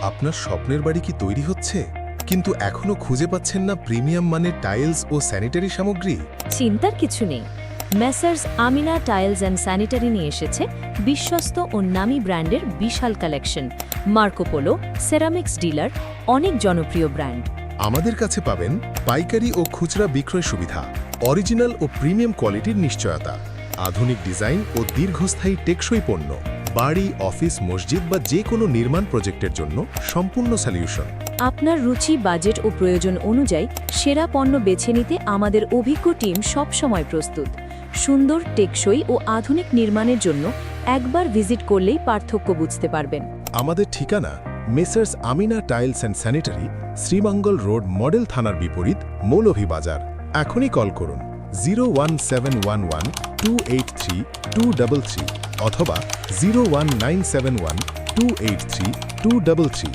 আপনার স্বপ্নের বাড়ি কি তৈরি হচ্ছে কিন্তু এখনো খুঁজে পাচ্ছেন না প্রিমিয়াম মানের টাইলস ও স্যানিটারি সামগ্রী? চিন্তার কিছু নেই। Messrs Amina tiles and sanitary নিয়ে এসেছে বিশ্বস্ত ও নামী ব্র্যান্ডের বিশাল কালেকশন। মার্কোপোলো, সেরামিক্স ডিলার, অনেক জনপ্রিয় ব্র্যান্ড। আমাদের কাছে পাবেন পাইকারি ও খুচরা বিক্রয় সুবিধা, অরিজিনাল ও প্রিমিয়াম কোয়ালিটির নিশ্চয়তা, আধুনিক ডিজাইন ও দীর্ঘস্থায়ী টেকসই পণ্য, বাড়ি, অফিস, মসজিদ বা যে কোনো নির্মাণ প্রজেক্টের জন্য সম্পূর্ণ সলিউশন। আপনার রুচি, বাজেট ও প্রয়োজন অনুযায়ী সেরা পণ্য বেছে নিতে আমাদের অভিজ্ঞ টিম সবসময় প্রস্তুত। সুন্দর, টেকসই ও আধুনিক নির্মাণের জন্য একবার ভিজিট করলেই পার্থক্য বুঝতে পারবেন। আমাদের ঠিকানা messrs Amina tiles and sanitary, Sreemangal road, model থানার বিপরীত, মৌলভীবাজার। এখনই কল করুন 01711283233 অথবা 01971283233।